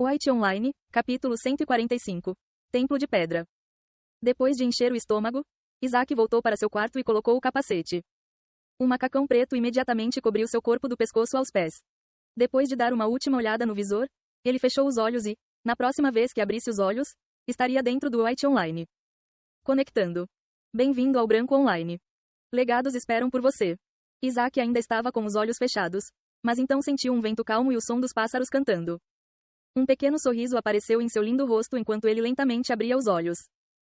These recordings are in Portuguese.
White Online, capítulo 145. Templo de Pedra. Depois de encher o estômago, Isaac voltou para seu quarto e colocou o capacete. Um macacão preto imediatamente cobriu seu corpo do pescoço aos pés. Depois de dar uma última olhada no visor, ele fechou os olhos e, na próxima vez que abrisse os olhos, estaria dentro do White Online. Conectando. Bem-vindo ao Branco Online. Legados esperam por você. Isaac ainda estava com os olhos fechados, mas então sentiu um vento calmo e o som dos pássaros cantando. Um pequeno sorriso apareceu em seu lindo rosto enquanto ele lentamente abria os olhos.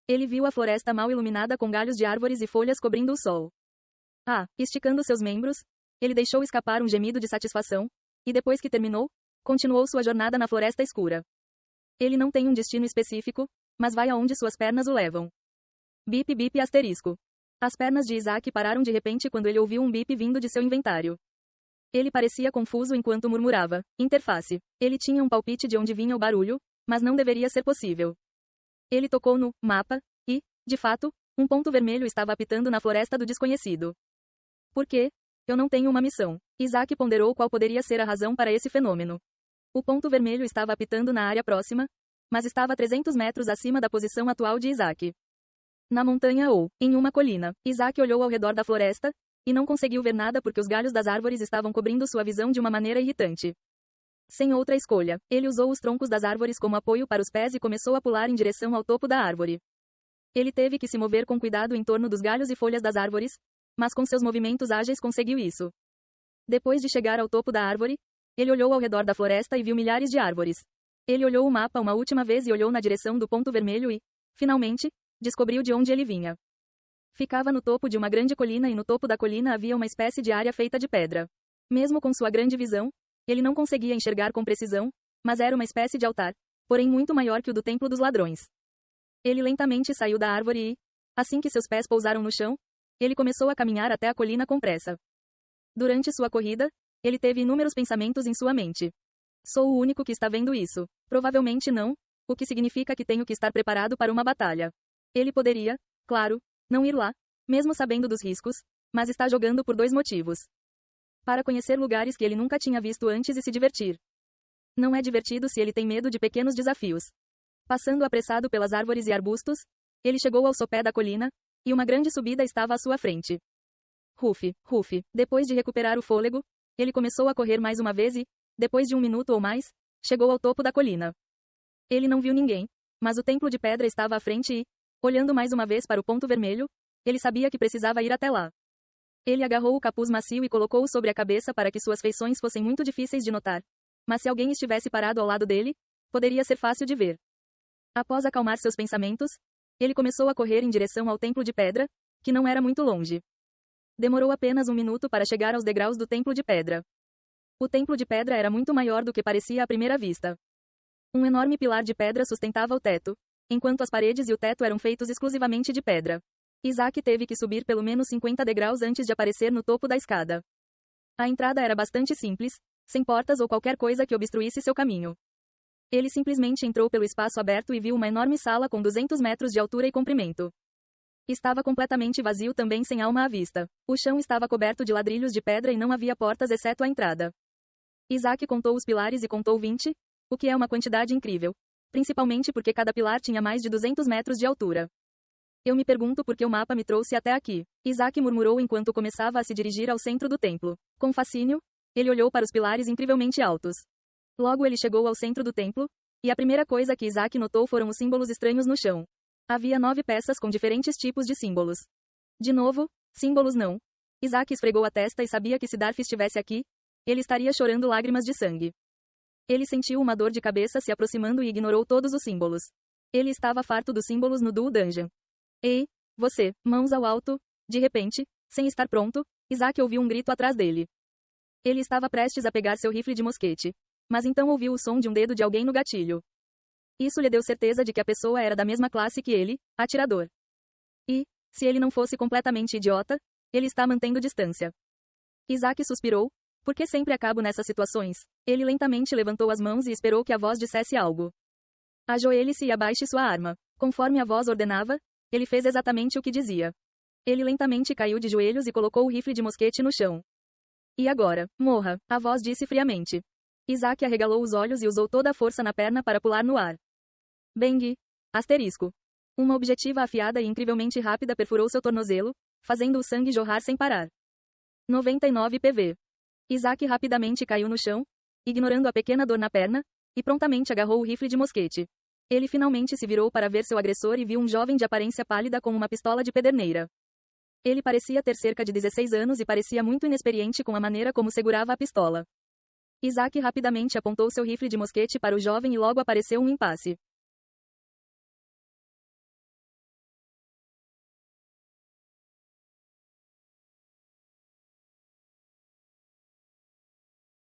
Ele viu a floresta mal iluminada com galhos de árvores e folhas cobrindo o sol. Esticando seus membros, ele deixou escapar um gemido de satisfação, e depois que terminou, continuou sua jornada na floresta escura. Ele não tem um destino específico, mas vai aonde suas pernas o levam. Bip bip asterisco. As pernas de Isaac pararam de repente quando ele ouviu um bip vindo de seu inventário. Ele parecia confuso enquanto murmurava, interface. Ele tinha um palpite de onde vinha o barulho, mas não deveria ser possível. Ele tocou no mapa, e, de fato, um ponto vermelho estava apitando na floresta do desconhecido. Por quê? Eu não tenho uma missão. Isaac ponderou qual poderia ser a razão para esse fenômeno. O ponto vermelho estava apitando na área próxima, mas estava a 300 metros acima da posição atual de Isaac. Na montanha ou, em uma colina, Isaac olhou ao redor da floresta, e não conseguiu ver nada porque os galhos das árvores estavam cobrindo sua visão de uma maneira irritante. Sem outra escolha, ele usou os troncos das árvores como apoio para os pés e começou a pular em direção ao topo da árvore. Ele teve que se mover com cuidado em torno dos galhos e folhas das árvores, mas com seus movimentos ágeis conseguiu isso. Depois de chegar ao topo da árvore, ele olhou ao redor da floresta e viu milhares de árvores. Ele olhou o mapa uma última vez e olhou na direção do ponto vermelho e, finalmente, descobriu de onde ele vinha. Ficava no topo de uma grande colina e no topo da colina havia uma espécie de área feita de pedra. Mesmo com sua grande visão, ele não conseguia enxergar com precisão, mas era uma espécie de altar, porém muito maior que o do Templo dos Ladrões. Ele lentamente saiu da árvore e, assim que seus pés pousaram no chão, ele começou a caminhar até a colina com pressa. Durante sua corrida, ele teve inúmeros pensamentos em sua mente. Sou o único que está vendo isso. Provavelmente não, o que significa que tenho que estar preparado para uma batalha. Ele poderia, claro, não ir lá, mesmo sabendo dos riscos, mas está jogando por 2 motivos. Para conhecer lugares que ele nunca tinha visto antes e se divertir. Não é divertido se ele tem medo de pequenos desafios. Passando apressado pelas árvores e arbustos, ele chegou ao sopé da colina, e uma grande subida estava à sua frente. Ruf. Depois de recuperar o fôlego, ele começou a correr mais uma vez e, depois de 1 minuto ou mais, chegou ao topo da colina. Ele não viu ninguém, mas o templo de pedra estava à frente e, olhando mais uma vez para o ponto vermelho, ele sabia que precisava ir até lá. Ele agarrou o capuz macio e colocou-o sobre a cabeça para que suas feições fossem muito difíceis de notar. Mas se alguém estivesse parado ao lado dele, poderia ser fácil de ver. Após acalmar seus pensamentos, ele começou a correr em direção ao templo de pedra, que não era muito longe. Demorou apenas 1 minuto para chegar aos degraus do templo de pedra. O templo de pedra era muito maior do que parecia à primeira vista. Um enorme pilar de pedra sustentava o teto, enquanto as paredes e o teto eram feitos exclusivamente de pedra. Isaac teve que subir pelo menos 50 degraus antes de aparecer no topo da escada. A entrada era bastante simples, sem portas ou qualquer coisa que obstruísse seu caminho. Ele simplesmente entrou pelo espaço aberto e viu uma enorme sala com 200 metros de altura e comprimento. Estava completamente vazio também sem alma à vista. O chão estava coberto de ladrilhos de pedra e não havia portas exceto a entrada. Isaac contou os pilares e contou 20, o que é uma quantidade incrível. Principalmente porque cada pilar tinha mais de 200 metros de altura. Eu me pergunto por que o mapa me trouxe até aqui. Isaac murmurou enquanto começava a se dirigir ao centro do templo. Com fascínio, ele olhou para os pilares incrivelmente altos. Logo ele chegou ao centro do templo, e a primeira coisa que Isaac notou foram os símbolos estranhos no chão. Havia 9 peças com diferentes tipos de símbolos. De novo, símbolos não. Isaac esfregou a testa e sabia que se Darth estivesse aqui, ele estaria chorando lágrimas de sangue. Ele sentiu uma dor de cabeça se aproximando e ignorou todos os símbolos. Ele estava farto dos símbolos no Dual Dungeon. Ei, você, mãos ao alto. De repente, sem estar pronto, Isaac ouviu um grito atrás dele. Ele estava prestes a pegar seu rifle de mosquete. Mas então ouviu o som de um dedo de alguém no gatilho. Isso lhe deu certeza de que a pessoa era da mesma classe que ele, atirador. E, se ele não fosse completamente idiota, ele está mantendo distância. Isaac suspirou. Por que sempre acabo nessas situações? Ele lentamente levantou as mãos e esperou que a voz dissesse algo. Ajoelhe-se e abaixe sua arma. Conforme a voz ordenava, ele fez exatamente o que dizia. Ele lentamente caiu de joelhos e colocou o rifle de mosquete no chão. E agora, morra, a voz disse friamente. Isaac arregalou os olhos e usou toda a força na perna para pular no ar. Bang! Asterisco. Uma objetiva afiada e incrivelmente rápida perfurou seu tornozelo, fazendo o sangue jorrar sem parar. 99 PV. Isaac rapidamente caiu no chão, ignorando a pequena dor na perna, e prontamente agarrou o rifle de mosquete. Ele finalmente se virou para ver seu agressor e viu um jovem de aparência pálida com uma pistola de pederneira. Ele parecia ter cerca de 16 anos e parecia muito inexperiente com a maneira como segurava a pistola. Isaac rapidamente apontou seu rifle de mosquete para o jovem e logo apareceu um impasse.